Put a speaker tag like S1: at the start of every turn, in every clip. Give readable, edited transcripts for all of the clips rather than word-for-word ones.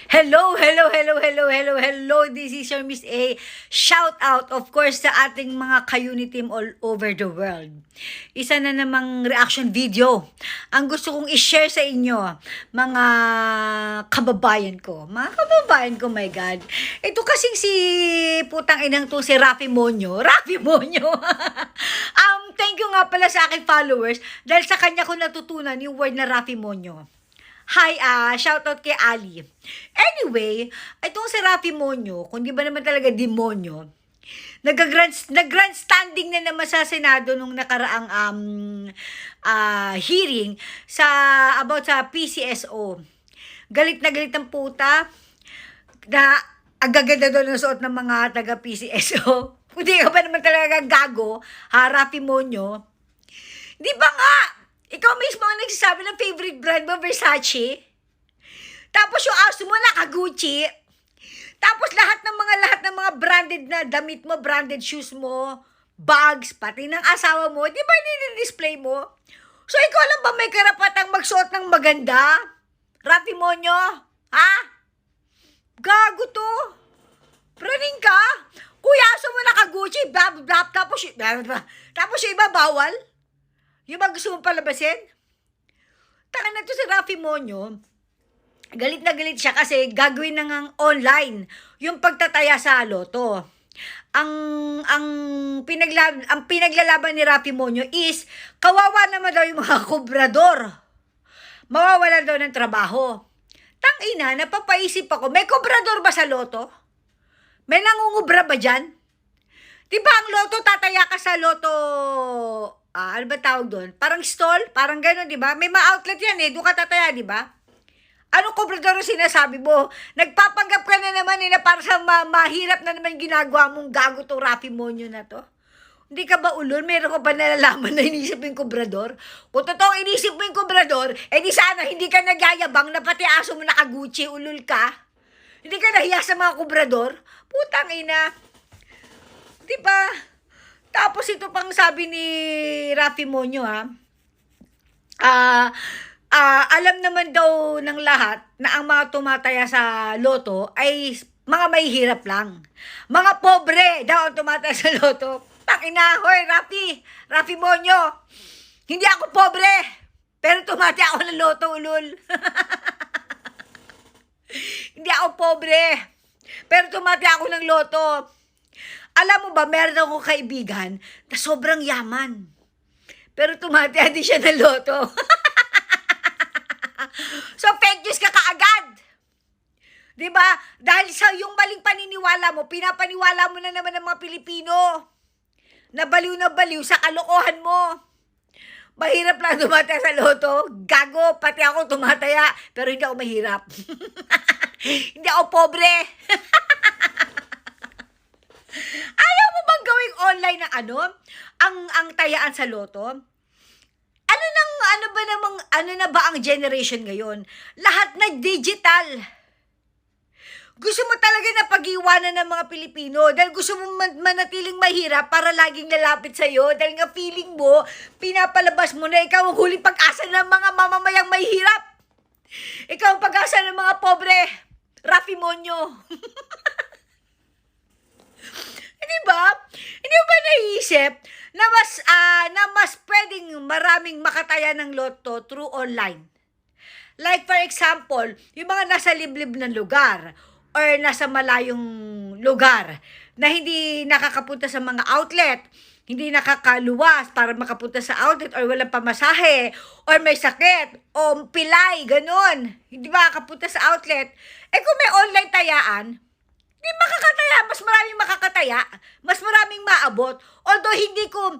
S1: Hello, hello, hello, hello, hello, hello. This is your Miss A. Shout out, of course, sa ating mga ka-unit team all over the world. Isa na namang reaction video. Ang gusto kong i-share sa inyo, mga kababayan ko. Mga kababayan ko, my God. Ito kasing si putang inang to, si Rafi Monyo. Rafi Monyo. Thank you nga pala sa aking followers dahil sa kanya ko natutunan yung word na Rafi Monyo. Hi, shoutout kay Ali. Anyway, itong si Rafi Monyo, kung di ba naman talaga demonyo, nag-grand standing na naman sa Senado nung nakaraang hearing about sa PCSO. Galit na galit ang puta na ang gaganda doon ng suot ng mga taga-PCSO. Kung di ka ba naman talaga gago, Rafi Monyo, di ba nga? Ikaw mismo ang nagsasabi ng favorite brand mo, Versace. Tapos yung aso mo, naka-Gucci. Tapos lahat ng mga branded na damit mo, branded shoes mo, bags, pati ng asawa mo, di ba nini-display mo? So ikaw lang ba may karapatang magsuot ng maganda? Rafi Monyo? Ha? Gago to. Praning ka? Kuya, aso mo naka-Gucci, tapos yung iba bawal? Yung ba gusto mong palabasin? Taka na to si Rafi Monyo, galit na galit siya kasi gagawin na ngang online yung pagtataya sa loto. Ang pinaglalaban ni Rafi Monyo is kawawa naman daw yung mga kobrador. Mawawalan daw ng trabaho. Tangina, napapaisip ako, may kobrador ba sa loto? May nangungubra ba dyan? Diba ang loto, tataya ka sa loto, ano ba tawag doon? Parang stall? Parang gano'n, di ba? May ma-outlet yan doon ka tataya, di ba? Anong kobrador ang sinasabi mo? Nagpapanggap ka na naman na para sa mahirap na naman ginagawa mong gago to Rafi Monyo na to. Hindi ka ba ulol? Meron ka ba nalalaman na inisip mo yung kobrador? Kung totoong inisip mo yung kobrador, di sana hindi ka nagyayabang na pati aso mo naka-Gucci, ulol ka. Hindi ka nahiya sa mga kobrador? Putang ina. Diba? Tapos ito pang sabi ni Rafi Monyo alam naman daw ng lahat na ang mga tumataya sa loto ay mga mahihirap lang. Mga pobre daw ang tumataya sa loto. Takina, hoy Rafi Monyo. Hindi ako pobre, pero tumataya ako ng loto, ulol. Hindi ako pobre, pero tumataya ako ng loto. Alam mo ba, meron akong kaibigan na sobrang yaman. Pero tumataya din siya ng loto. So, fake news ka kaagad. Diba? Dahil sa yung maling paniniwala mo, pinapaniwala mo na naman ng mga Pilipino. Nabaliw na baliw sa kalokohan mo. Mahirap lang tumataya sa loto. Gago, pati ako tumataya. Pero hindi ako mahirap. Hindi ako pobre. Ayaw mo bang gawing online na ang tayaan sa loto? Ano na ba ang generation ngayon? Lahat na digital. Gusto mo talaga na pag-iwanan ng mga Pilipino dahil gusto mo manatiling mahirap para laging lalapit sa'yo dahil nga feeling mo, pinapalabas mo na ikaw ang huling pag-asa ng mga mamamayang mahirap. Ikaw ang pag-asa ng mga pobre. Rafi Monyo. Hindi ba? Hindi mo ba naiisip na mas pwedeng maraming makataya ng loto through online? Like for example, yung mga nasa liblib ng lugar or nasa malayong lugar na hindi nakakapunta sa mga outlet, hindi nakakaluwas para makapunta sa outlet or walang pamasahe or may sakit o pilay, ganun. Hindi makakapunta sa outlet. Kung may online tayaan, di makakataya, mas maraming makakataya, mas maraming maabot. Although hindi ko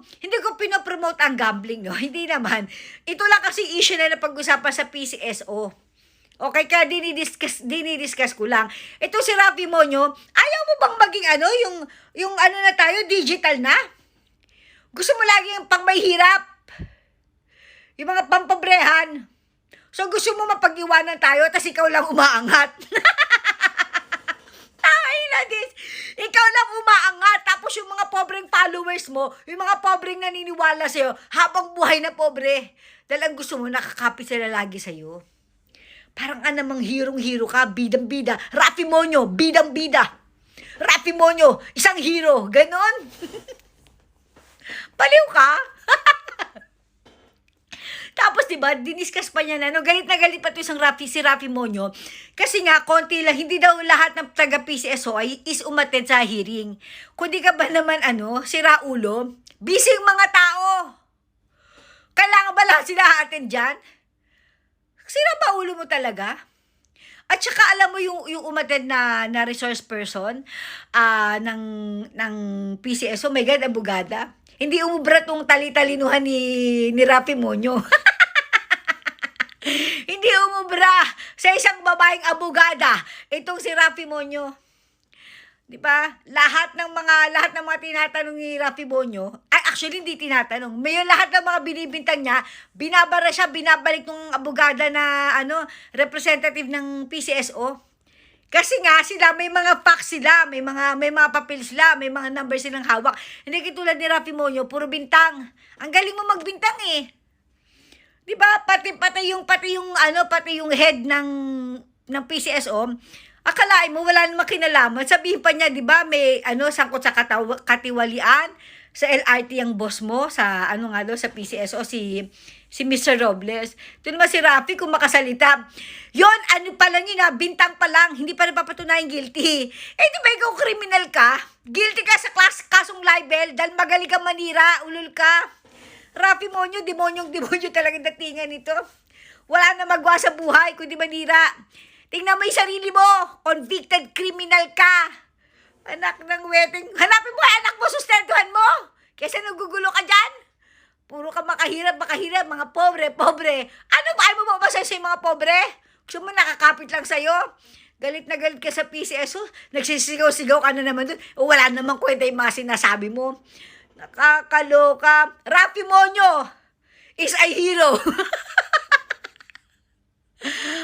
S1: pinopromote ang gambling, no. Hindi naman. Ito lang kasi issue na napag-usapan sa PCSO. Okay, kaya dinidiscuss ko lang. Ito si Rafi Monyo, ayaw mo bang maging yung na tayo, digital na? Gusto mo lagi yung pang may hirap? Yung mga pampabrehan? So gusto mo mapag-iwanan tayo, tas ikaw lang umaangat? Ikaw lang umaangat, tapos yung mga pobreng followers mo, yung mga pobreng naniniwala sa'yo, habang buhay na pobre, dahil ang gusto mo, nakakapit sila lagi sa'yo. Parang namang hirong-hiro ka, bidang-bida. Rafi Monyo, bidang-bida. Rafi Monyo, isang hero. Ganon. Baliw ka? Tapos, diba, diniscuss pa niya na, no, galit na galit pa to isang si Rafi Monyo. Kasi nga, konti lang, hindi daw lahat ng taga-PCSO ay is umattend sa hearing. Kundi ka ba naman, sira ulo? Busy yung mga tao. Kailangan ba lang sila attend dyan? Sira ba ulo mo talaga? At saka alam mo yung umattend na resource person ng PCSO, my God, abogada. Hindi umubra tong tali-talinuhan ni Rafi Monyo. Hindi umubra sa isang babaeng abogada itong si Rafi Monyo. 'Di ba? Lahat ng mga tinatanong ni Rafi Monyo, ay actually hindi tinatanong. May lahat ng mga binibintang niya, binabara siya, binabalik ng abogada na representative ng PCSO. Kasi nga sila may mga facts sila, may mga papel sila, may mga numbers silang hawak. Hindi katulad ni Rafi Monyo, puro bintang. Ang galing mo magbintang eh. 'Di ba? Pati yung head ng PCSO, akalain mo wala namang kinalaman. Sabihin pa niya, 'di ba, may sangkot sa katiwalian sa LRT ang boss mo sa sa PCSO si Mr. Robles. Ito naman si Rafi kung makasalita. Yon, pa lang yun bintang pa lang, hindi pa rin papatunayang guilty. Eh di ba ikaw kriminal ka? Guilty ka sa kasong libel dahil magaling ka manira, ulul ka. Rafi Monyo, demonyong talagang datingan nito. Wala na magawa sa buhay kundi manira. Tingnan mo yung sarili mo, convicted criminal ka. Anak ng wedding, hanapin mo anak mo, sustentuhan mo. Kesa nagugulo ka dyan. Puro ka makahirap, mga pobre. Ano ba, ayaw mo mabasa sa mga pobre? Gusto mo nakakapit lang sa'yo? Galit na galit ka sa PCSO, nagsisigaw-sigaw ka na naman dun. Wala namang kwenta yung mga sinasabi mo. Nakakaloka. Rafi Monyo is a hero.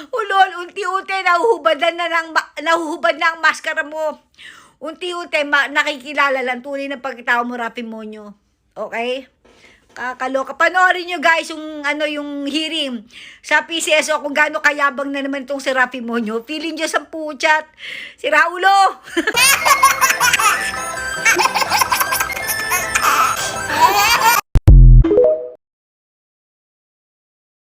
S1: Ulol, unti-unti nahuhubad na ang maskara mo. Unti-unti nakikilala lang tunay ng pagkatao mo, Rafi Monyo. Okay? Kakaloka. Panoorin nyo guys yung hearing sa PCSO kung gaano kayabang na naman itong si Rafi Monyo. Feeling nyo sa puchat. Si Raulo.